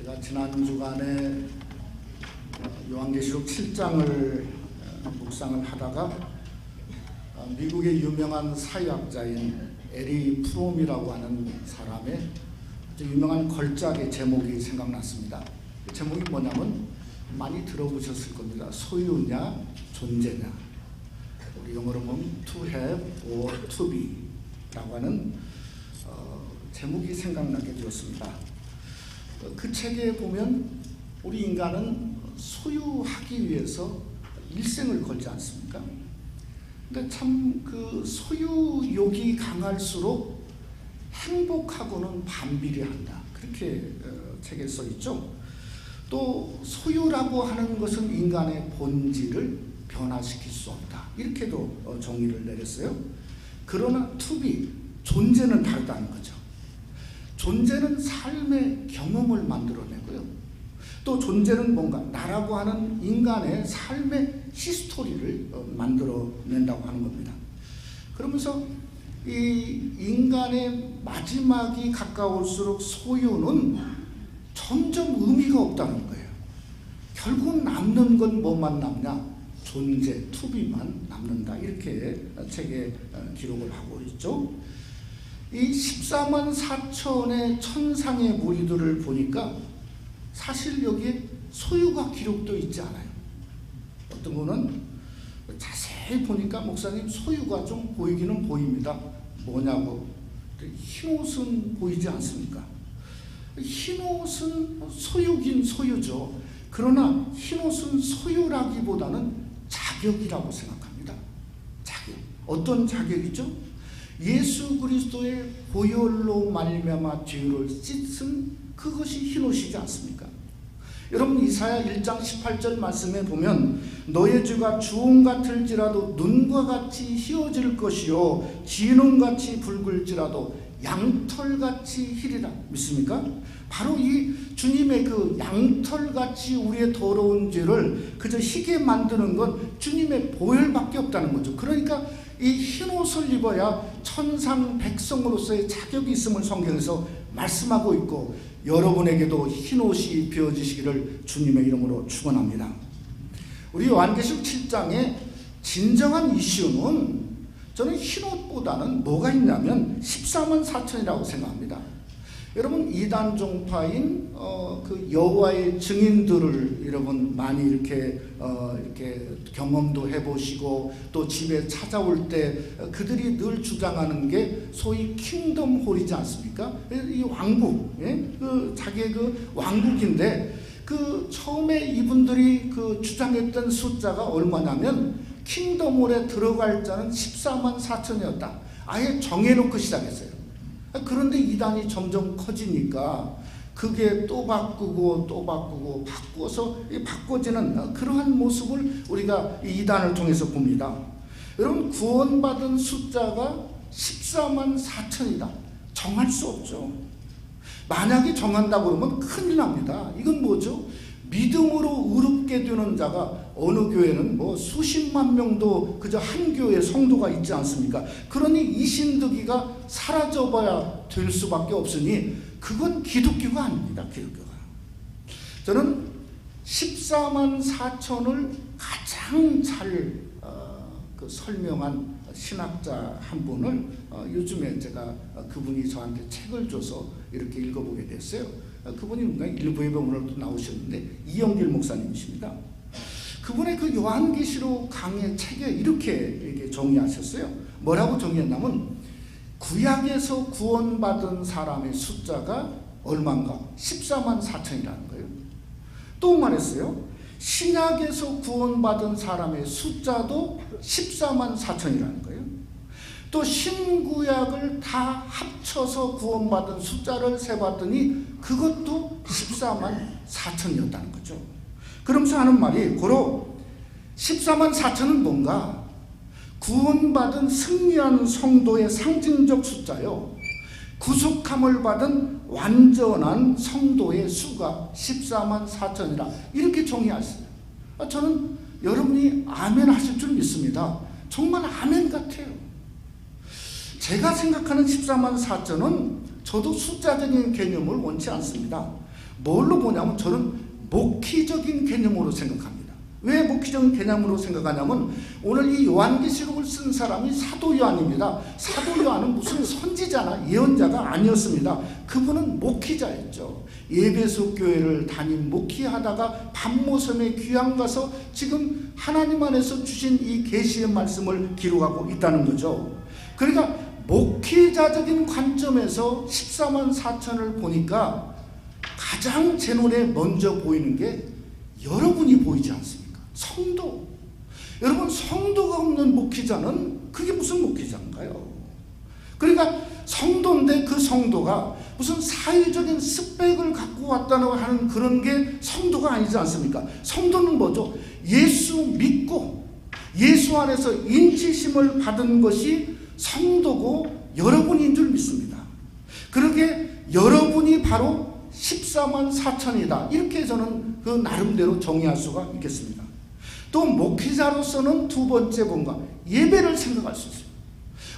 제가 지난 주간에 요한계시록 7장을 묵상을 하다가 미국의 유명한 사회학자인 에리 프롬이라고 하는 사람의 아주 유명한 걸작의 제목이 생각났습니다. 그 제목이 뭐냐면 많이 들어보셨을 겁니다. 소유냐 존재냐, 우리 영어로 보면 to have or to be 라고 하는 제목이 생각나게 되었습니다. 그 책에 보면 우리 인간은 소유하기 위해서 일생을 걸지 않습니까? 근데 참 그 소유욕이 강할수록 행복하고는 반비례한다, 그렇게 책에 써 있죠. 또 소유라고 하는 것은 인간의 본질을 변화시킬 수 없다, 이렇게도 정의를 내렸어요. 그러나 to be, 존재는 다르다는 거죠. 존재는 삶의 경험을 만들어내고요, 또 존재는 뭔가 나라고 하는 인간의 삶의 히스토리를 만들어낸다고 하는 겁니다. 그러면서 이 인간의 마지막이 가까울수록 소유는 점점 의미가 없다는 거예요. 결국 남는 건 뭐만 남냐? 존재, 투비만 남는다, 이렇게 책에 기록을 하고 있죠. 이 14만 4천의 천상의 무리들을 보니까 사실 여기에 소유가 기록되어 있지 않아요. 어떤 거는 자세히 보니까 목사님 소유가 좀 보이기는 보입니다. 뭐냐고, 흰옷은 보이지 않습니까? 흰옷은 소유긴 소유죠. 그러나 흰옷은 소유라기보다는 자격이라고 생각합니다. 자격. 어떤 자격이죠? 예수 그리스도의 보혈로 말미암아 죄를 씻은 그것이 흰옷이지 않습니까? 여러분, 이사야 1장 18절 말씀에 보면 너의 죄가 주홍 같을지라도 눈과 같이 희어질 것이요 진홍같이 붉을지라도 양털같이 희리라. 믿습니까? 바로 이 주님의 그 양털같이 우리의 더러운 죄를 그저 희게 만드는 건 주님의 보혈밖에 없다는 거죠. 그러니까 이 흰옷을 입어야 천상 백성으로서의 자격이 있음을 성경에서 말씀하고 있고, 여러분에게도 흰옷이 입혀지시기를 주님의 이름으로 축원합니다. 우리 요한계시록 7장의 진정한 이슈는 저는 흰옷보다는 뭐가 있냐면 14만 4천이라고 생각합니다. 여러분, 이단 종파인 그 여호와의 증인들을 여러분 많이 이렇게 경험도 해보시고 또 집에 찾아올 때 그들이 늘 주장하는 게 소위 킹덤 홀이지 않습니까? 이 왕국, 그 자기의 그 왕국인데, 그 처음에 이분들이 그 주장했던 숫자가 얼마냐면 킹덤 홀에 들어갈 자는 14만 4천이었다. 아예 정해놓고 시작했어요. 그런데 이단이 점점 커지니까 그게 또 바꾸고 또 바꾸고 바꿔서 바꿔지는 그러한 모습을 우리가 이 이단을 통해서 봅니다. 여러분, 구원받은 숫자가 14만 4천이다. 정할 수 없죠. 만약에 정한다고 그러면 큰일 납니다. 이건 뭐죠? 믿음으로 의롭게 되는 자가 어느 교회는 뭐 수십만 명도 그저 한 교회 성도가 있지 않습니까? 그러니 이 신득이가 사라져봐야 될 수밖에 없으니 그건 기독교가 아닙니다. 기독교가. 저는 14만 4천을 가장 잘 설명한 신학자 한 분을 요즘에 제가 그분이 저한테 책을 줘서 이렇게 읽어보게 됐어요. 그분이 뭔가 일부에 오늘도 나오셨는데 이영길 목사님이십니다. 그분의 그 요한계시록 강의 책에 이렇게 정의하셨어요. 뭐라고 정의했냐면 구약에서 구원받은 사람의 숫자가 얼마인가? 14만 4천이라는 거예요. 또 말했어요. 신약에서 구원받은 사람의 숫자도 14만 4천이라는 거예요. 또 신구약을 다 합쳐서 구원받은 숫자를 세봤더니 그것도 14만 4천이었다는 거죠. 그러면서 하는 말이 고로 14만 4천은 뭔가? 구원받은 승리한 성도의 상징적 숫자요, 구속함을 받은 완전한 성도의 수가 14만 4천이라 이렇게 정의하셨어요. 저는 여러분이 아멘 하실 줄 믿습니다. 정말 아멘 같아요. 제가 생각하는 14만 4천은 저도 숫자적인 개념을 원치 않습니다. 뭘로 보냐면 저는 목회적인 개념으로 생각합니다. 왜 목회적인 개념으로 생각하냐면 오늘 이 요한계시록을 쓴 사람이 사도 요한입니다. 사도 요한은 무슨 선지자나 예언자가 아니었습니다. 그분은 목회자였죠. 에베소 교회를 담임 목회하다가 밤모섬에 귀양 가서 지금 하나님 안에서 주신 이 계시의 말씀을 기록하고 있다는 거죠. 그러니까 목회자적인 관점에서 14만 4천을 보니까 가장 제 눈에 먼저 보이는 게 여러분이 보이지 않습니까? 성도. 여러분, 성도가 없는 목회자는 그게 무슨 목회자인가요? 그러니까 성도인데 그 성도가 무슨 사회적인 스펙을 갖고 왔다고 하는 그런 게 성도가 아니지 않습니까? 성도는 뭐죠? 예수 믿고 예수 안에서 인치심을 받은 것이 성도고 여러분인 줄 믿습니다. 그러게 여러분이 바로 14만 4천이다. 이렇게 저는 그 나름대로 정의할 수가 있겠습니다. 또 목회자로서는 두 번째 뭔가 예배를 생각할 수 있어요.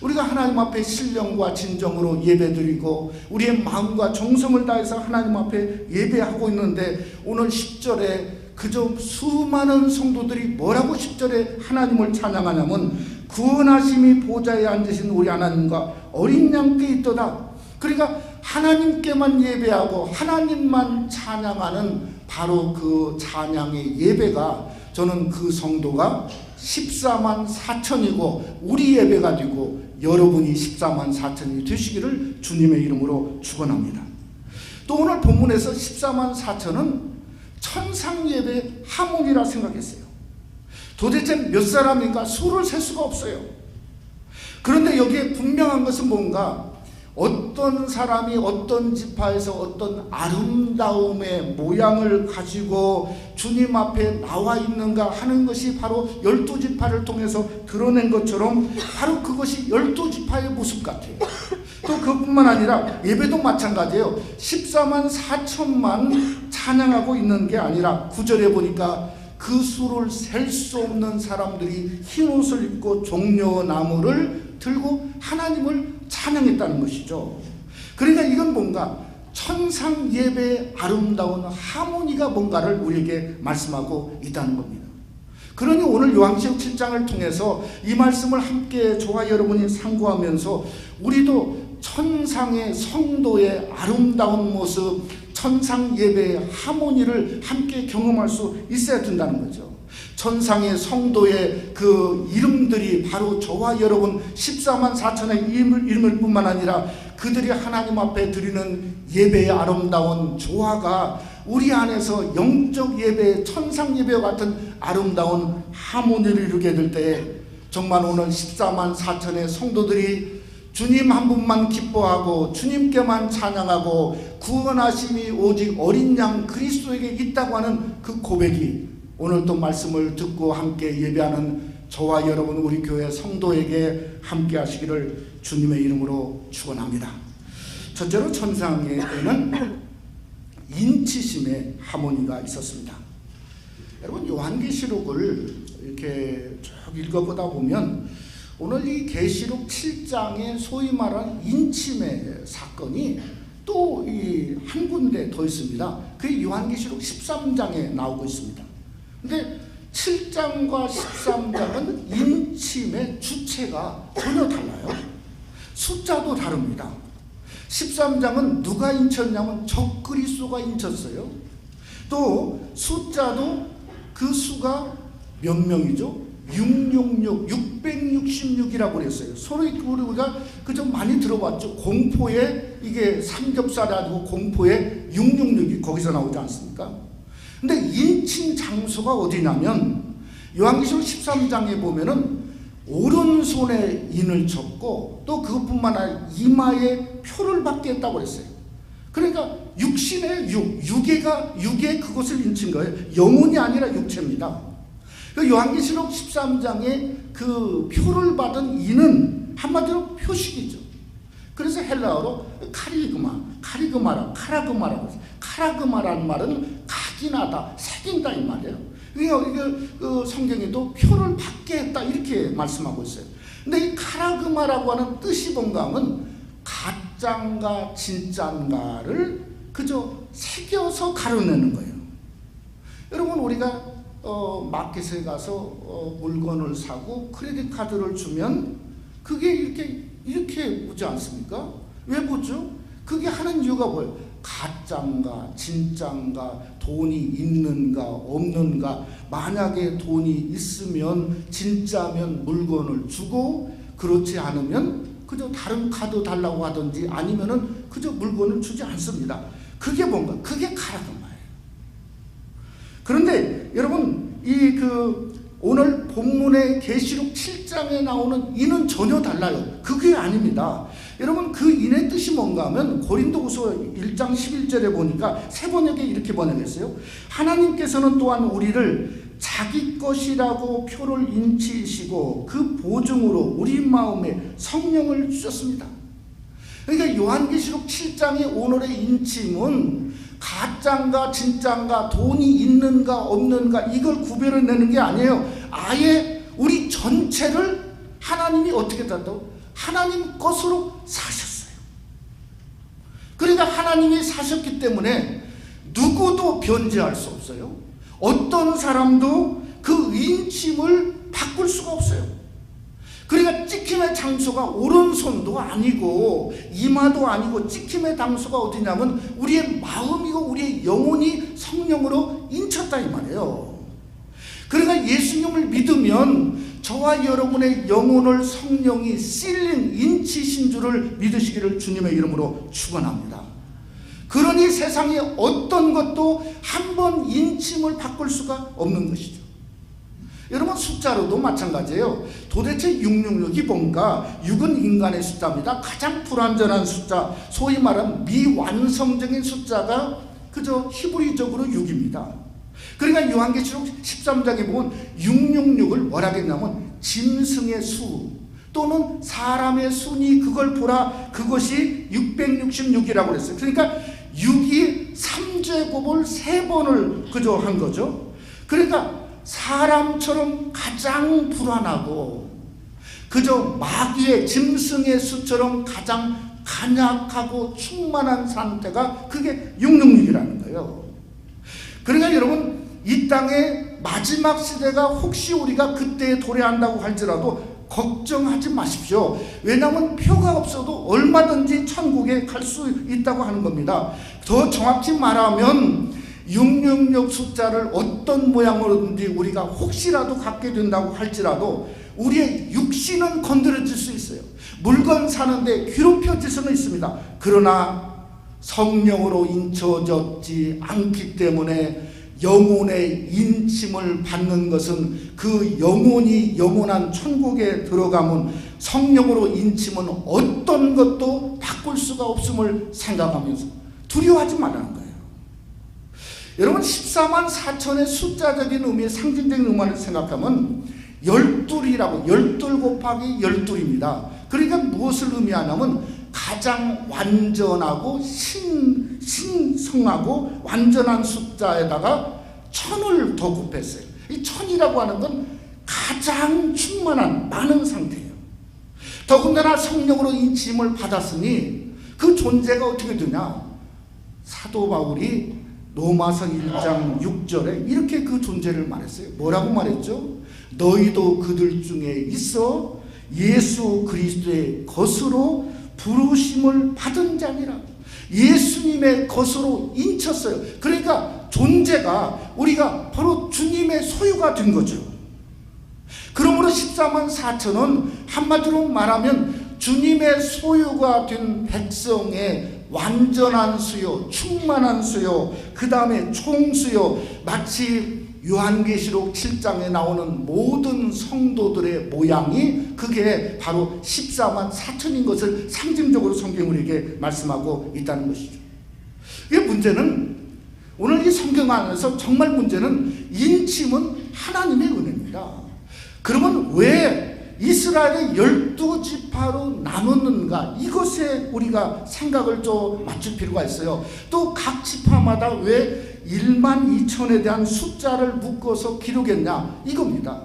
우리가 하나님 앞에 신령과 진정으로 예배드리고 우리의 마음과 정성을 다해서 하나님 앞에 예배하고 있는데 오늘 10절에 그저 수많은 성도들이 뭐라고 10절에 하나님을 찬양하냐면 구원하심이 보좌에 앉으신 우리 하나님과 어린 양께 있도다. 그러니까 하나님께만 예배하고 하나님만 찬양하는 바로 그 찬양의 예배가 저는 그 성도가 14만 4천이고 우리 예배가 되고 여러분이 14만 4천이 되시기를 주님의 이름으로 축원합니다. 또 오늘 본문에서 14만 4천은 천상 예배 하모니라 생각했어요. 도대체 몇 사람인가 수를 셀 수가 없어요. 그런데 여기에 분명한 것은 뭔가 어떤 사람이 어떤 지파에서 어떤 아름다움의 모양을 가지고 주님 앞에 나와 있는가 하는 것이 바로 12지파를 통해서 드러낸 것처럼 바로 그것이 12지파의 모습 같아요. 또 그뿐만 아니라 예배도 마찬가지예요. 14만 4천만 찬양하고 있는 게 아니라 9절에 보니까 그 수를 셀 수 없는 사람들이 흰 옷을 입고 종려나무를 들고 하나님을 찬양했다는 것이죠. 그러니까 이건 뭔가 천상 예배의 아름다운 하모니가 뭔가를 우리에게 말씀하고 있다는 겁니다. 그러니 오늘 요한계시록 7장을 통해서 이 말씀을 함께 저와 여러분이 상고하면서 우리도 천상의 성도의 아름다운 모습, 천상 예배의 하모니를 함께 경험할 수 있어야 된다는 거죠. 천상의 성도의 그 이름들이 바로 저와 여러분 14만 4천의 이름일 뿐만 아니라 그들이 하나님 앞에 드리는 예배의 아름다운 조화가 우리 안에서 영적 예배, 천상 예배와 같은 아름다운 하모니를 이루게 될 때 정말 오늘 14만 4천의 성도들이 주님 한 분만 기뻐하고 주님께만 찬양하고 구원하심이 오직 어린 양 그리스도에게 있다고 하는 그 고백이 오늘 또 말씀을 듣고 함께 예배하는 저와 여러분 우리 교회 성도에게 함께 하시기를 주님의 이름으로 축원합니다. 첫째로 천상에는 인치심의 하모니가 있었습니다. 여러분 요한계시록을 이렇게 쭉 읽어보다 보면 오늘 이 계시록 7장에 소위 말하는 인침의 사건이 또 이 한 군데 더 있습니다. 그게 요한계시록 13장에 나오고 있습니다. 근데 7장과 13장은 인침의 주체가 전혀 달라요. 숫자도 다릅니다. 13장은 누가 인쳤냐면 적그리스도가 인쳤어요. 또 숫자도 그 수가 몇 명이죠? 666이라고 그랬어요. 서로 우리가 그저 많이 들어봤죠. 공포에 이게 삼겹살이 아니고 공포에 666이 거기서 나오지 않습니까? 근데 인친 장소가 어디냐면 요한계시록 13장에 보면은 오른손에 인을 쳤고 또 그것뿐만 아니라 이마에 표를 받게 했다고 그랬어요. 그러니까 육신의 육에 그것을 인친 거예요. 영혼이 아니라 육체입니다. 그 요한계시록 13장에 그 표를 받은 이는 한마디로 표식이죠. 그래서 헬라어로 카라그마라는 말은 각인하다, 새긴다 이 말이에요. 그러니까 그 성경에도 표를 받게 했다 이렇게 말씀하고 있어요. 근데 이 카라그마라고 하는 뜻이 뭔가 하면 가짜인가 진짜인가를 그저 새겨서 가려내는 거예요. 여러분, 우리가 마켓에 가서 물건을 사고 크레딧 카드를 주면 그게 이렇게 보지 않습니까? 왜 보죠? 그게 하는 이유가 뭐예요? 가짜인가 진짜인가, 돈이 있는가 없는가, 만약에 돈이 있으면 진짜면 물건을 주고, 그렇지 않으면 그저 다른 카드 달라고 하든지 아니면은 그저 물건을 주지 않습니다. 그게 뭔가? 그게 카르마예요. 그런데 여러분, 오늘 본문의 계시록 7장에 나오는 이는 전혀 달라요. 그게 아닙니다. 여러분, 그 인의 뜻이 뭔가 하면 고린도후서 1장 11절에 보니까 새 번역에 이렇게 번역했어요. 하나님께서는 또한 우리를 자기 것이라고 표를 인치시고 그 보증으로 우리 마음에 성령을 주셨습니다. 그러니까 요한계시록 7장의 오늘의 인침은 가짜인가 진짜인가, 돈이 있는가 없는가, 이걸 구별해내는 게 아니에요. 아예 우리 전체를 하나님이 어떻게 했다고? 하나님 것으로 사셨어요. 그러니까 하나님이 사셨기 때문에 누구도 변제할 수 없어요. 어떤 사람도 그 인침을 바꿀 수가 없어요. 그러니까 찍힘의 장소가 오른손도 아니고 이마도 아니고, 찍힘의 장소가 어디냐면 우리의 마음이고 우리의 영혼이 성령으로 인쳤다 이 말이에요. 그러니까 예수님을 믿으면 저와 여러분의 영혼을 성령이 실링, 인치신 줄을 믿으시기를 주님의 이름으로 축원합니다. 그러니 세상에 어떤 것도 한 번 인침을 바꿀 수가 없는 것이죠. 여러분, 숫자로도 마찬가지예요. 도대체 666이 뭔가? 6은 인간의 숫자입니다. 가장 불완전한 숫자, 소위 말하는 미완성적인 숫자가 그저 히브리적으로 6입니다. 그러니까 요한계시록 13장에 보면 666을 뭐라 했냐면 짐승의 수 또는 사람의 수니 그걸 보라, 그것이 666이라고 그랬어요. 그러니까 6이 3제곱을 3번을 그저 한 거죠. 그러니까 사람처럼 가장 불안하고 그저 마귀의 짐승의 수처럼 가장 간약하고 충만한 상태가 그게 666이라는 거예요. 그러니까 여러분, 이 땅의 마지막 시대가 혹시 우리가 그때에 도래한다고 할지라도 걱정하지 마십시오. 왜냐하면 표가 없어도 얼마든지 천국에 갈 수 있다고 하는 겁니다. 더 정확히 말하면 666 숫자를 어떤 모양으로든지 우리가 혹시라도 갖게 된다고 할지라도 우리의 육신은 건드려질 수 있어요. 물건 사는데 괴롭혀질 수는 있습니다. 그러나 성령으로 인쳐졌지 않기 때문에 영혼의 인침을 받는 것은 그 영혼이 영원한 천국에 들어가면 성령으로 인침은 어떤 것도 바꿀 수가 없음을 생각하면서 두려워하지 말라는 거예요. 여러분, 14만 4천의 숫자적인 의미, 상징적인 의미를 생각하면 12이라고, 12 곱하기 12입니다. 그러니까 무엇을 의미하냐면 가장 완전하고 신성하고 완전한 숫자에다가 1000을 더 곱했어요. 이 1000이라고 하는 건 가장 충만한 많은 상태예요. 더군다나 성령으로 인침을 받았으니 그 존재가 어떻게 되냐? 사도 바울이 로마서 1장 6절에 이렇게 그 존재를 말했어요. 뭐라고 말했죠? 너희도 그들 중에 있어 예수 그리스도의 것으로 부르심을 받은 자니라. 예수님의 것으로 인쳤어요. 그러니까 존재가 우리가 바로 주님의 소유가 된 거죠. 그러므로 14만 4천은 한마디로 말하면 주님의 소유가 된 백성의 완전한 수요, 충만한 수요, 그 다음에 총수요, 마치 요한계시록 7장에 나오는 모든 성도들의 모양이 그게 바로 14만 4천인 것을 상징적으로 성경이 우리에게 말씀하고 있다는 것이죠. 이 문제는 오늘 이 성경 안에서 정말 문제는 인침은 하나님의 은혜입니다. 그러면 왜 이스라엘의 12지파로 나눴는가? 이것에 우리가 생각을 좀 맞출 필요가 있어요. 또 각 지파마다 왜 1만 2천에 대한 숫자를 묶어서 기록했냐? 이겁니다.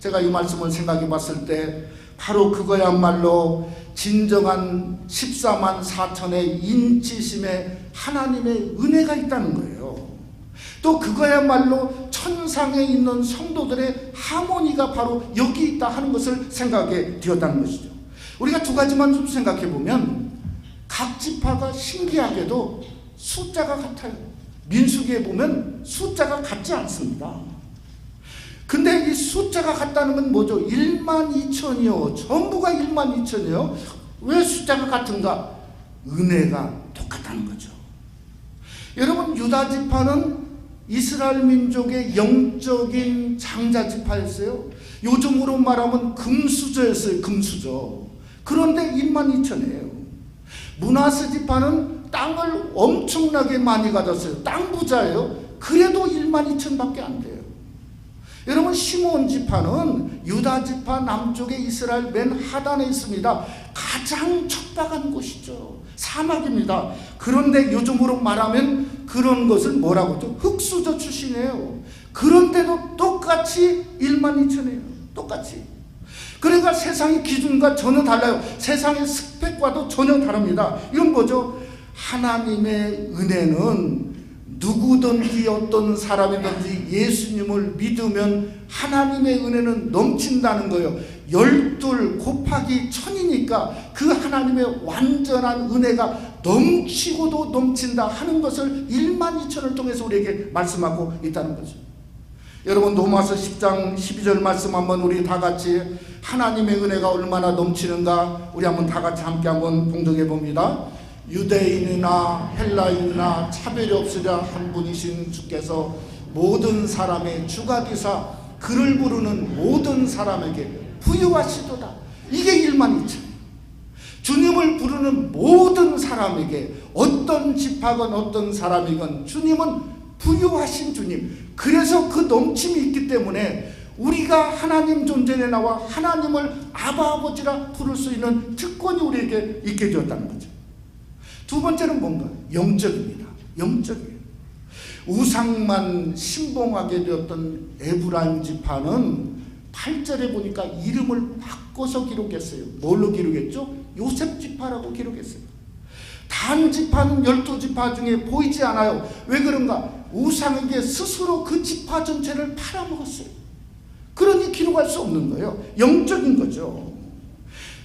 제가 이 말씀을 생각해 봤을 때 바로 그거야말로 진정한 14만 4천의 인치심에 하나님의 은혜가 있다는 거예요. 또 그거야말로 천상에 있는 성도들의 하모니가 바로 여기 있다 하는 것을 생각하게 되었다는 것이죠. 우리가 두 가지만 좀 생각해 보면 각 지파가 신기하게도 숫자가 같아요. 민수기에 보면 숫자가 같지 않습니다. 근데 이 숫자가 같다는 건 뭐죠? 12,000이요. 전부가 12,000이요. 왜 숫자가 같은가? 은혜가 똑같다는 거죠. 여러분, 유다 지파는 이스라엘 민족의 영적인 장자 지파였어요. 요즘으로 말하면 금수저였어요. 금수저. 그런데 12,000이에요. 므낫세 지파는 땅을 엄청나게 많이 가졌어요. 땅 부자예요. 그래도 12,000밖에 안 돼요. 여러분, 시므온 지파는 유다 지파 남쪽의 이스라엘 맨 하단에 있습니다. 가장 척박한 곳이죠. 사막입니다. 그런데 요즘으로 말하면 그런 것을 뭐라고 하죠? 흙수저 출신이에요. 그런데도 똑같이 12,000이에요. 똑같이. 그러니까 세상의 기준과 전혀 달라요. 세상의 스펙과도 전혀 다릅니다. 이건 뭐죠? 하나님의 은혜는 누구든지 어떤 사람이든지 예수님을 믿으면 하나님의 은혜는 넘친다는 거예요. 12 곱하기 1000이니까 그 하나님의 완전한 은혜가 넘치고도 넘친다 하는 것을 12,000을 통해서 우리에게 말씀하고 있다는 거죠. 여러분, 로마서 10장 12절 말씀 한번 우리 다 같이 하나님의 은혜가 얼마나 넘치는가 우리 한번 다 같이 함께 한번 봉독해 봅니다. 유대인이나 헬라인이나 차별이 없으랴 한 분이신 주께서 모든 사람의 주가 되사 그를 부르는 모든 사람에게 부유하시도다. 이게 12,000. 주님을 부르는 모든 사람에게 어떤 지파건 어떤 사람이건 주님은 부유하신 주님. 그래서 그 넘침이 있기 때문에 우리가 하나님 존재에 나와 하나님을 아바 아버지라 부를 수 있는 특권이 우리에게 있게 되었다는 거죠. 두 번째는 뭔가? 영적입니다. 영적이에요. 우상만 신봉하게 되었던 에브라임 지파는 8절에 보니까 이름을 바꿔서 기록했어요. 뭘로 기록했죠? 요셉 지파라고 기록했어요. 단 지파는 12지파 중에 보이지 않아요. 왜 그런가? 우상에게 스스로 그 지파 전체를 팔아먹었어요. 그러니 기록할 수 없는 거예요. 영적인 거죠.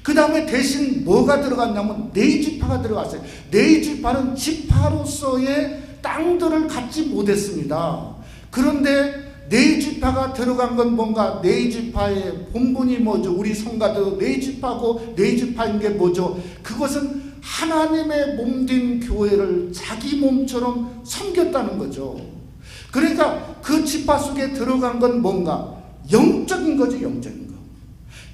그 다음에 대신 뭐가 들어갔냐면 네 지파가 들어갔어요. 네 지파는 지파로서의 땅들을 갖지 못했습니다. 그런데 네 지파가 들어간 건 뭔가? 네 지파의 본분이 뭐죠? 우리 성가도 네 지파고 네 지파인 게 뭐죠? 그것은 하나님의 몸된 교회를 자기 몸처럼 섬겼다는 거죠. 그러니까 그 지파 속에 들어간 건 뭔가? 영적인 거죠. 영적인 거.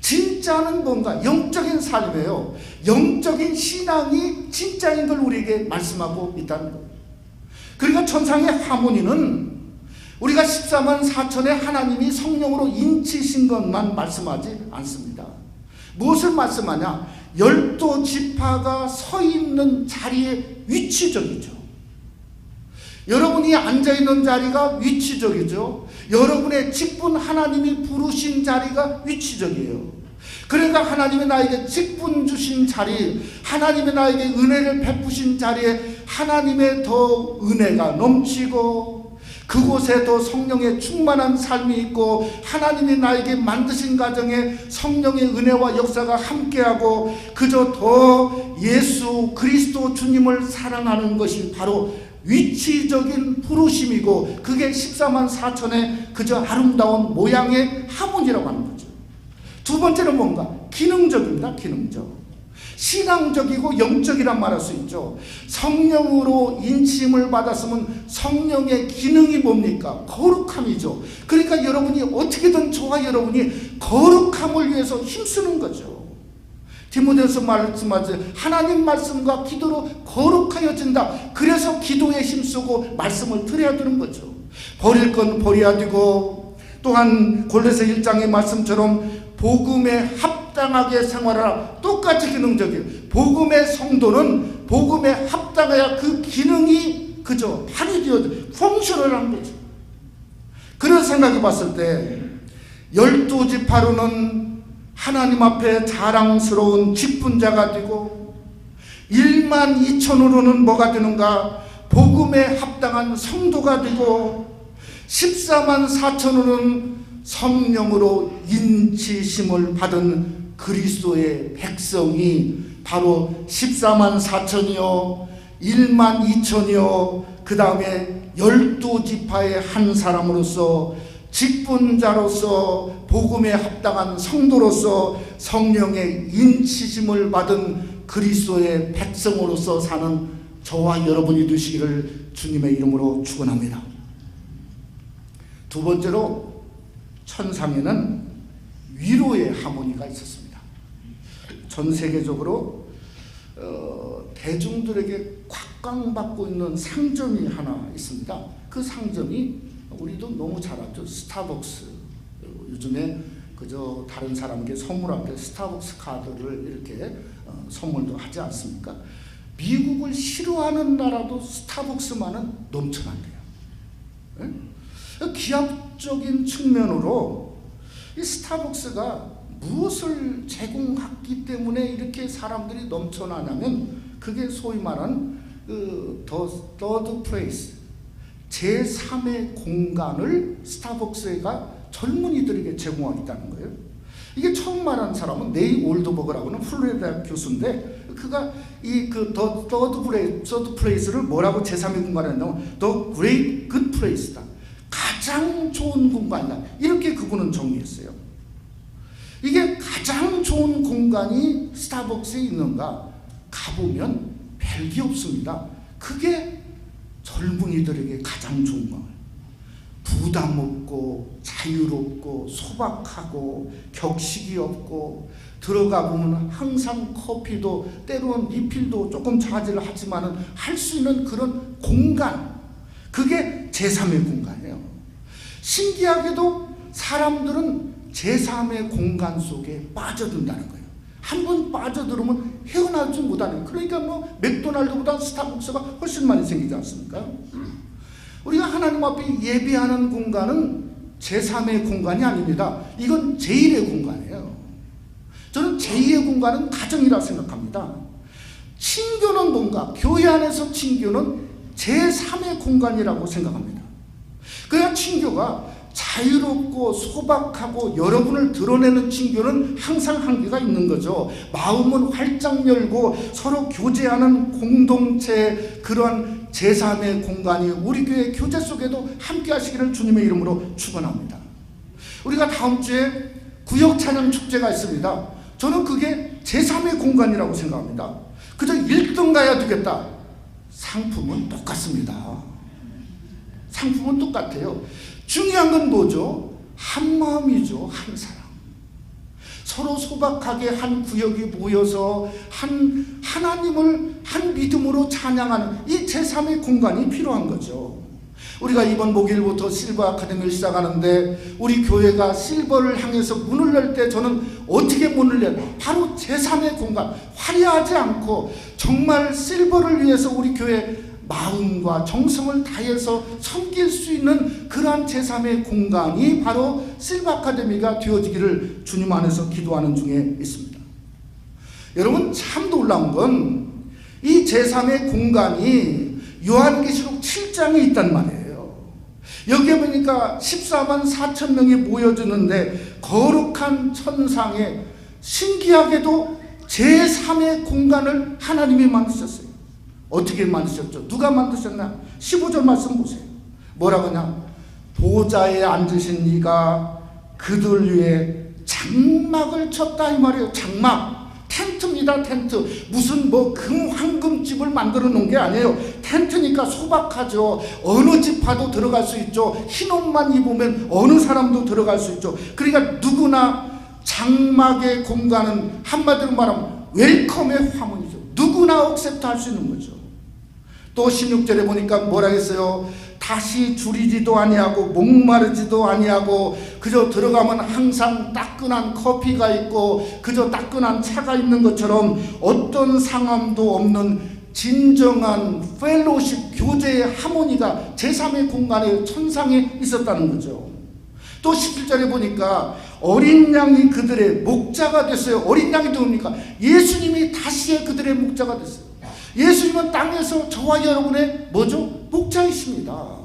진짜는 뭔가? 영적인 삶이에요. 영적인 신앙이 진짜인 걸 우리에게 말씀하고 있다는 거예요. 그러니까 천상의 하모니는 우리가 14만 4천의 하나님이 성령으로 인치신 것만 말씀하지 않습니다. 무엇을 말씀하냐? 12지파가 서 있는 자리에 위치적이죠. 여러분이 앉아있는 자리가 위치적이죠. 여러분의 직분 하나님이 부르신 자리가 위치적이에요. 그러니까 하나님이 나에게 직분 주신 자리, 하나님이 나에게 은혜를 베푸신 자리에 하나님의 더 은혜가 넘치고 그곳에 더 성령의 충만한 삶이 있고 하나님이 나에게 만드신 가정에 성령의 은혜와 역사가 함께하고 그저 더 예수 그리스도 주님을 사랑하는 것이 바로 위치적인 부르심이고 그게 14만 4천의 그저 아름다운 모양의 하모니라고 하는 거죠. 두 번째는 뭔가? 기능적입니다. 기능적. 신앙적이고 영적이란 말할 수 있죠. 성령으로 인침을 받았으면 성령의 기능이 뭡니까? 거룩함이죠. 그러니까 여러분이 어떻게든 저와 여러분이 거룩함을 위해서 힘쓰는 거죠. 디모데후서 말씀하죠. 하나님 말씀과 기도로 거룩하여진다. 그래서 기도에 힘쓰고 말씀을 드려야 되는 거죠. 버릴 건 버려야 되고 또한 골로새 1장의 말씀처럼 복음에 합당하게 생활하라. 똑같이 기능적이에요. 복음의 성도는 복음에 합당해야 그 기능이 그저 발휘되어져 펑션을 하는 거죠. 그런 생각해 봤을 때 12지파로는 하나님 앞에 자랑스러운 직분자가 되고 1만 2천으로는 뭐가 되는가? 복음에 합당한 성도가 되고 14만 4천으로는 성령으로 인치심을 받은 그리스도의 백성이 바로 14만 4천이요 1만 2천이요 그 다음에 12지파의 한 사람으로서 직분자로서 복음에 합당한 성도로서 성령의 인치심을 받은 그리스도의 백성으로서 사는 저와 여러분이 되시기를 주님의 이름으로 축원합니다. 두 번째로 천상에는 위로의 하모니가 있었습니다. 전 세계적으로 대중들에게 곽광받고 있는 상점이 하나 있습니다. 그 상점이 우리도 너무 잘 알죠. 스타벅스. 요즘에 그저 다른 사람에게 선물할 때 스타벅스 카드를 이렇게 선물도 하지 않습니까? 미국을 싫어하는 나라도 스타벅스만은 넘쳐난대요. 네? 기업적인 측면으로 이 스타벅스가 무엇을 제공했기 때문에 이렇게 사람들이 넘쳐나냐면 그게 소위 말하는 third place, 제3의 공간을 스타벅스가 젊은이들에게 제공하겠다는 거예요. 이게 처음 말한 사람은 네이 올드버그라고는 플로리다 교수인데 그가 이 third place를 뭐라고 제3의 공간을 했냐면 the great good place다. 가장 좋은 공간이다. 이렇게 그분은 정의했어요. 이게 가장 좋은 공간이 스타벅스에 있는가? 가보면 별게 없습니다. 그게 젊은이들에게 가장 좋은 거. 부담 없고 자유롭고 소박하고 격식이 없고 들어가 보면 항상 커피도 때로는 리필도 조금 자제를 하지만은 할 수 있는 그런 공간. 그게 제3의 공간이에요. 신기하게도 사람들은 제3의 공간 속에 빠져든다는 거예요. 한 번 빠져들으면 헤어나오지 못하는. 그러니까 뭐 맥도날드보다 스타벅스가 훨씬 많이 생기지 않습니까? 우리가 하나님 앞에 예배하는 공간은 제3의 공간이 아닙니다. 이건 제1의 공간이에요. 저는 제2의 공간은 가정이라 생각합니다. 친교는 뭔가? 교회 안에서 친교는 제3의 공간이라고 생각합니다. 그래야 친교가 자유롭고 소박하고 여러분을 드러내는 친교는 항상 한계가 있는 거죠. 마음은 활짝 열고 서로 교제하는 공동체, 그러한 제3의 공간이 우리 교회 교제 속에도 함께 하시기를 주님의 이름으로 축원합니다. 우리가 다음 주에 구역 찬양 축제가 있습니다. 저는 그게 제3의 공간이라고 생각합니다. 그저 1등 가야 되겠다. 상품은 똑같습니다. 상품은 똑같아요. 중요한 건 뭐죠? 한 마음이죠. 한 사람. 서로 소박하게 한 구역이 모여서 하나님을 한 믿음으로 찬양하는 이 제3의 공간이 필요한 거죠. 우리가 이번 목요일부터 실버 아카데미를 시작하는데 우리 교회가 실버를 향해서 문을 열 때 저는 어떻게 문을 열어요? 바로 제3의 공간. 화려하지 않고 정말 실버를 위해서 우리 교회 마음과 정성을 다해서 섬길 수 있는 그러한 제3의 공간이 바로 실버 아카데미가 되어지기를 주님 안에서 기도하는 중에 있습니다. 여러분 참 놀라운 건 이 제3의 공간이 요한계시록 7장에 있단 말이에요. 여기에 보니까 14만 4천 명이 모여드는데 거룩한 천상에 신기하게도 제3의 공간을 하나님이 만드셨어요. 어떻게 만드셨죠? 누가 만드셨나? 15절 말씀 보세요. 뭐라고 하냐? 보좌에 앉으신 이가 그들 위에 장막을 쳤다 이 말이에요. 장막. 텐트입니다. 텐트. 무슨 뭐 황금집을 만들어 놓은 게 아니에요. 텐트니까 소박하죠. 어느 집 봐도 들어갈 수 있죠. 흰 옷만 입으면 어느 사람도 들어갈 수 있죠. 그러니까 누구나 장막의 공간은 한마디로 말하면 웰컴의 화문이죠. 누구나 억셉트 할 수 있는 거죠. 또 16절에 보니까 뭐라 했어요? 다시 줄이지도 아니하고 목마르지도 아니하고 그저 들어가면 항상 따끈한 커피가 있고 그저 따끈한 차가 있는 것처럼 어떤 상함도 없는 진정한 펠로십 교제의 하모니가 제3의 공간에 천상에 있었다는 거죠. 또 17절에 보니까 어린 양이 그들의 목자가 됐어요. 어린 양이 누굽니까? 예수님이 다시의 그들의 목자가 됐어요. 예수님은 땅에서 저와 여러분의 뭐죠? 목자이십니다.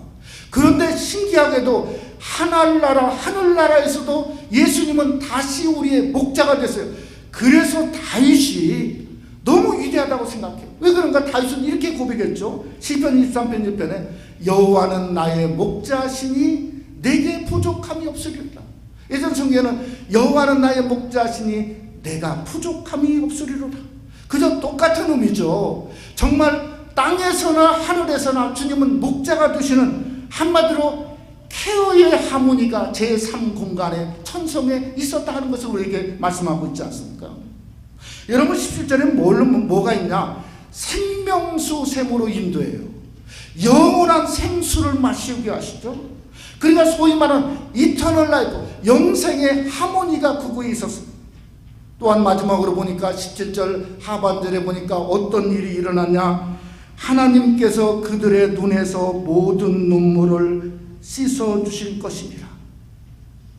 그런데 신기하게도 하늘나라에서도 예수님은 다시 우리의 목자가 됐어요. 그래서 다윗이 너무 위대하다고 생각해요. 왜 그런가? 다윗은 이렇게 고백했죠. 시편 23편 1편에 여호와는 나의 목자시니 내게 부족함이 없으리라. 예전 성경에는 여호와는 나의 목자시니 내가 부족함이 없으리로라. 그저 똑같은 의미죠. 정말 땅에서나 하늘에서나 주님은 목자가 되시는, 한마디로 케어의 하모니가 제3 공간에 천성에 있었다 하는 것을 우리에게 말씀하고 있지 않습니까? 여러분 17절에 뭐가 있냐? 생명수 샘으로 인도해요. 영원한 생수를 마시게 하시죠. 그러니까 소위 말하는 이터널 라이프, 영생의 하모니가 그곳에 있었습니다. 또한 마지막으로 보니까 17절 하반절에 보니까 어떤 일이 일어났냐? 하나님께서 그들의 눈에서 모든 눈물을 씻어 주실 것입니다.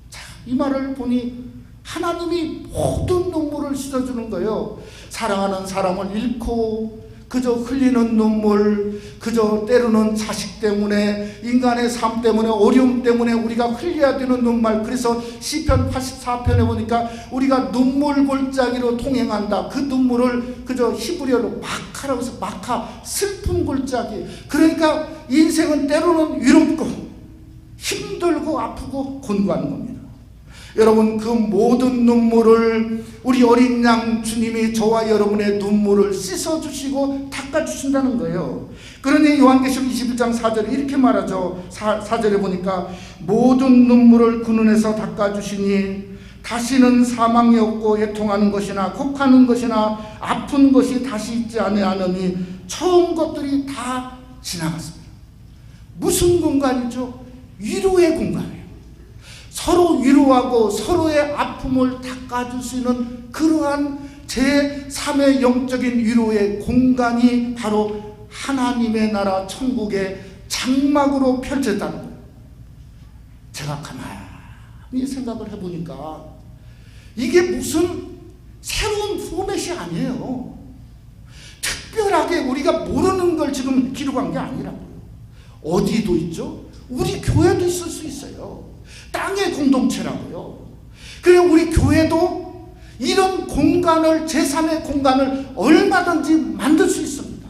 자, 이 말을 보니 하나님이 모든 눈물을 씻어주는 거예요. 사랑하는 사람을 잃고 그저 흘리는 눈물, 그저 때로는 자식 때문에, 인간의 삶 때문에, 어려움 때문에 우리가 흘려야 되는 눈물. 그래서 시편 84편에 보니까 우리가 눈물 골짜기로 통행한다. 그 눈물을 그저 히브리어로 마카라고 해서 마카, 슬픈 골짜기. 그러니까 인생은 때로는 위롭고 힘들고 아프고 곤고한 겁니다. 여러분, 그 모든 눈물을 우리 어린 양 주님이 저와 여러분의 눈물을 씻어주시고 닦아주신다는 거예요. 그러니 요한계시록 21장 4절에 이렇게 말하죠. 4절에 보니까 모든 눈물을 그 눈에서 닦아주시니 다시는 사망이 없고 애통하는 것이나 곡하는 것이나 아픈 것이 다시 있지 아니하느니 처음 것들이 다 지나갔습니다. 무슨 공간이죠? 위로의 공간이에요. 서로 위로하고 서로의 아픔을 닦아줄 수 있는 그러한 제3의 영적인 위로의 공간이 바로 하나님의 나라 천국의 장막으로 펼쳐졌다는 거예요. 제가 가만히 생각을 해보니까 이게 무슨 새로운 포맷이 아니에요. 특별하게 우리가 모르는 걸 지금 기록한 게 아니라고요. 어디도 있죠? 우리 교회도 있을 수 있어요. 땅의 공동체라고요. 그래, 우리 교회도 이런 공간을, 제3의 공간을 얼마든지 만들 수 있습니다.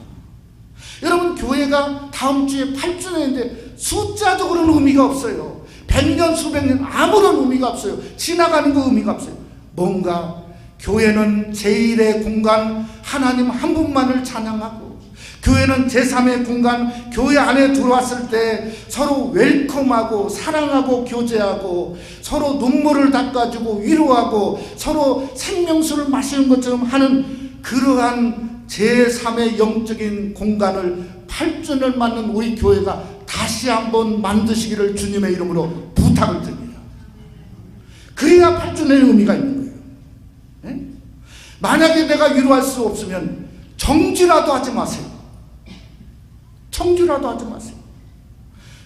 여러분, 교회가 다음 주에 8주년인데 숫자적으로는 의미가 없어요. 100년, 수백 년 아무런 의미가 없어요. 지나가는 거 의미가 없어요. 뭔가 교회는 제1의 공간, 하나님 한 분만을 찬양하고, 교회는 제3의 공간, 교회 안에 들어왔을 때 서로 웰컴하고 사랑하고 교제하고 서로 눈물을 닦아주고 위로하고 서로 생명수를 마시는 것처럼 하는 그러한 제3의 영적인 공간을 8주년을 맞는 우리 교회가 다시 한번 만드시기를 주님의 이름으로 부탁을 드립니다. 그래야 8주년의 의미가 있는 거예요. 네? 만약에 내가 위로할 수 없으면 정지라도 하지 마세요. 청주라도 하지 마세요.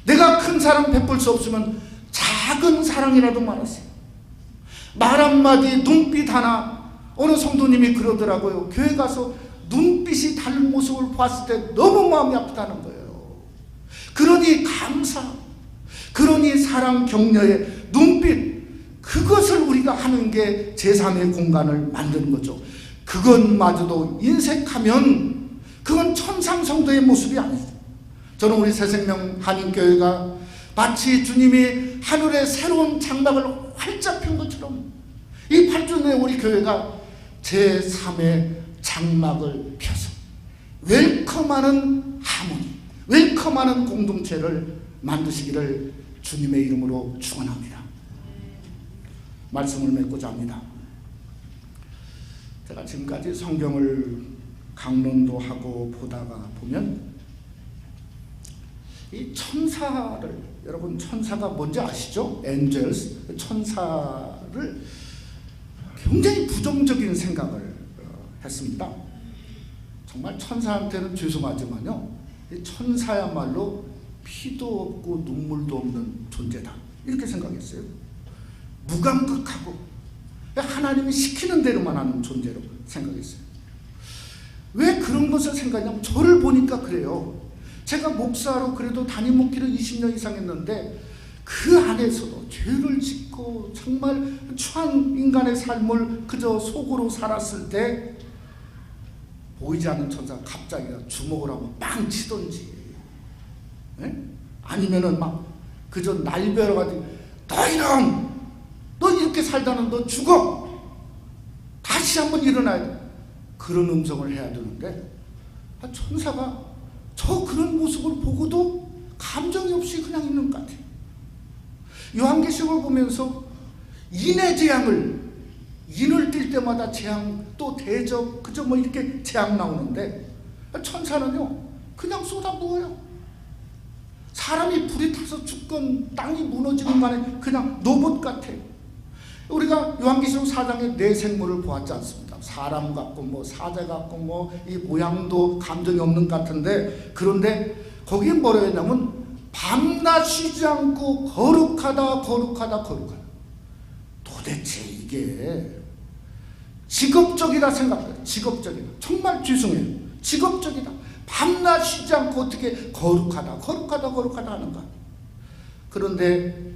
내가 큰 사랑 베풀 수 없으면 작은 사랑이라도 말하세요. 말 한마디, 눈빛 하나. 어느 성도님이 그러더라고요. 교회 가서 눈빛이 다른 모습을 봤을 때 너무 마음이 아프다는 거예요. 그러니 감사, 그러니 사랑, 격려의 눈빛, 그것을 우리가 하는 게 제3의 공간을 만드는 거죠. 그것마저도 인색하면 그건 천상성도의 모습이 아니죠. 저는 우리 새생명 한인교회가 마치 주님이 하늘에 새로운 장막을 활짝 핀 것처럼 이 8주년에 우리 교회가 제3의 장막을 펴서 웰컴하는 하모니, 웰컴하는 공동체를 만드시기를 주님의 이름으로 축원합니다. 말씀을 맺고자 합니다. 제가 지금까지 성경을 강론도 하고 보다가 보면 이 천사를, 여러분 천사가 뭔지 아시죠? 엔젤스, 천사를 굉장히 부정적인 생각을 했습니다. 정말 천사한테는 죄송하지만요, 이 천사야말로 피도 없고 눈물도 없는 존재다, 이렇게 생각했어요. 무감각하고 하나님이 시키는 대로만 하는 존재로 생각했어요. 왜 그런 것을 생각하냐면 저를 보니까 그래요. 제가 목사로 그래도 담임 목회를 20년 이상 했는데 그 안에서도 죄를 짓고 정말 추한 인간의 삶을 그저 속으로 살았을 때 보이지 않는 천사가 갑자기 주먹을 하고 빵 치던지, 아니면은 막 그저 날벼락가지고 너 이놈! 너 이렇게 살다는 너 죽어! 다시 한번 일어나야 돼. 그런 음성을 해야 되는데 천사가 저 그런 모습을 보고도 감정이 없이 그냥 있는 것 같아요. 요한계시록을 보면서 인의 재앙을, 인을 띌 때마다 재앙, 또 대적, 그저 뭐 이렇게 재앙 나오는데 천사는요 그냥 쏟아부어요. 사람이 불이 타서 죽건 땅이 무너지는 간에 그냥 로봇 같아요. 우리가 요한계시록 4장에 네 생물을 보았지 않습니까? 사람 같고 뭐 사자 같고 뭐 이 모양도 감정이 없는 것 같은데, 그런데 거기에 뭐라 했냐면 밤낮 쉬지 않고 거룩하다 거룩하다 거룩하다. 도대체 이게 직업적이다 생각해요. 직업적이다. 정말 죄송해요. 직업적이다. 밤낮 쉬지 않고 어떻게 거룩하다 거룩하다 거룩하다 하는가. 그런데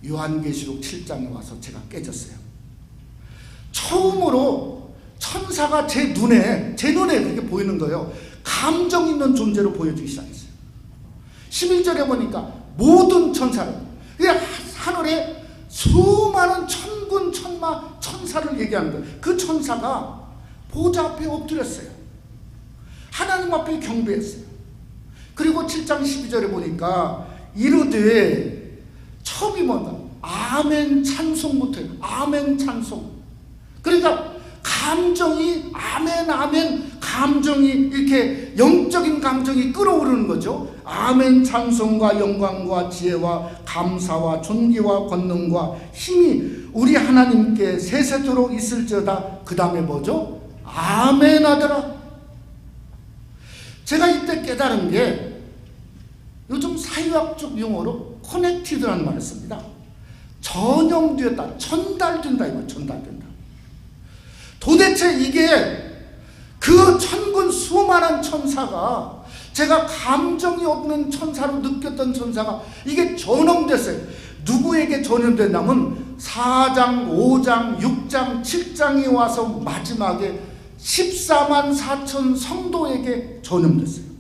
요한계시록 7장에 와서 제가 깨졌어요. 처음으로 천사가 제 눈에 그렇게 보이는 거예요. 감정 있는 존재로 보여주기 시작했어요. 11절에 보니까 모든 천사를, 하늘에 수많은 천군 천마 천사를 얘기하는 거예요. 그 천사가 보좌 앞에 엎드렸어요. 하나님 앞에 경배했어요. 그리고 7장 12절에 보니까 이르되, 처음이 뭔가 아멘 찬송부터 해요. 아멘 찬송. 그러니까 감정이 아멘 아멘, 감정이 이렇게 영적인 감정이 끓어오르는 거죠. 아멘 찬송과 영광과 지혜와 감사와 존귀와 권능과 힘이 우리 하나님께 세세토록 있을지어다. 그 다음에 뭐죠? 아멘 하더라. 제가 이때 깨달은 게 요즘 사회학적 용어로 커넥티드라는 말을 씁니다. 전염되었다, 전달된다, 이거 전달된다. 도대체 이게 그 천군 수많은 천사가, 제가 감정이 없는 천사로 느꼈던 천사가 이게 전염됐어요. 누구에게 전염됐냐면 4장, 5장, 6장, 7장이 와서 마지막에 14만 4천 성도에게 전염됐어요.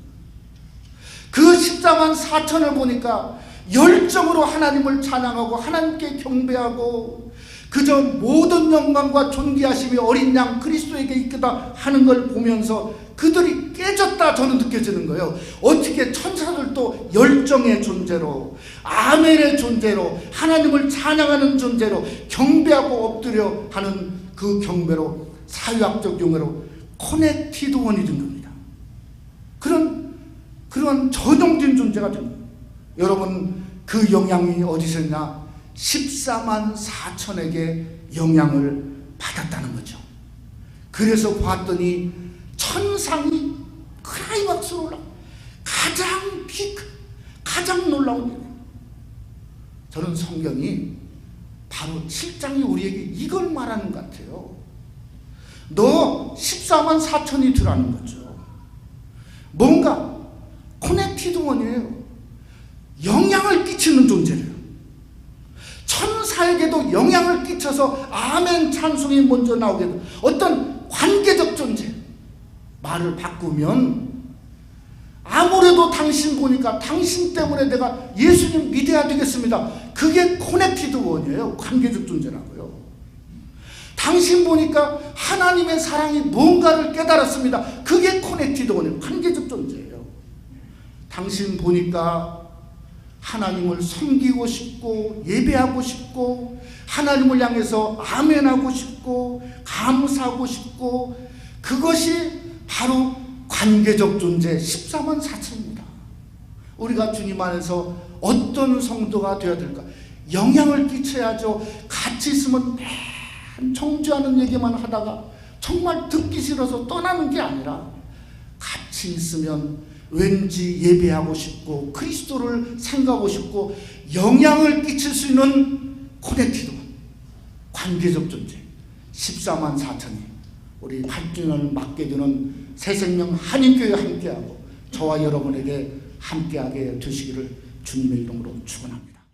그 14만 4천을 보니까 열정으로 하나님을 찬양하고 하나님께 경배하고 그저 모든 영광과 존귀하심이 어린 양 그리스도에게 있다 하는 걸 보면서 그들이 깨졌다 저는 느껴지는 거예요. 어떻게 천사들도 열정의 존재로, 아멘의 존재로, 하나님을 찬양하는 존재로, 경배하고 엎드려 하는 그 경배로, 사회학적 용어로 커넥티드 원이 된 겁니다. 그런 전용된 존재가 된 겁니다. 여러분, 그 영향이 어디서 있냐? 14만 4천에게 영향을 받았다는 거죠. 그래서 봤더니 천상이 클라이막스로 올라, 가장 피크, 가장 놀라운 일. 저는 성경이 바로 7장이 우리에게 이걸 말하는 것 같아요. 너 14만 4천이 들어가는 거죠. 뭔가 커넥티드 원이에요. 영향을 끼치는 존재래요. 천사에게도 영향을 끼쳐서 아멘 찬송이 먼저 나오게 돼. 어떤 관계적 존재. 말을 바꾸면 아무래도 당신 보니까 당신 때문에 내가 예수님 믿어야 되겠습니다. 그게 커넥티드 원이에요. 관계적 존재라고요. 당신 보니까 하나님의 사랑이 뭔가를 깨달았습니다. 그게 커넥티드 원이에요. 관계적 존재예요. 당신 보니까 하나님을 섬기고 싶고 예배하고 싶고 하나님을 향해서 아멘하고 싶고 감사하고 싶고, 그것이 바로 관계적 존재 14만 4천입니다. 우리가 주님 안에서 어떤 성도가 되어야 될까? 영향을 끼쳐야죠. 같이 있으면 맨 청주하는 얘기만 하다가 정말 듣기 싫어서 떠나는 게 아니라 같이 있으면 왠지 예배하고 싶고 그리스도를 생각하고 싶고 영향을 끼칠 수 있는 커넥티드. 단계적 존재 14만 4천이 우리 발전을 맡게 되는 새생명 한인교회와 함께하고 저와 여러분에게 함께하게 되시기를 주님의 이름으로 축원합니다.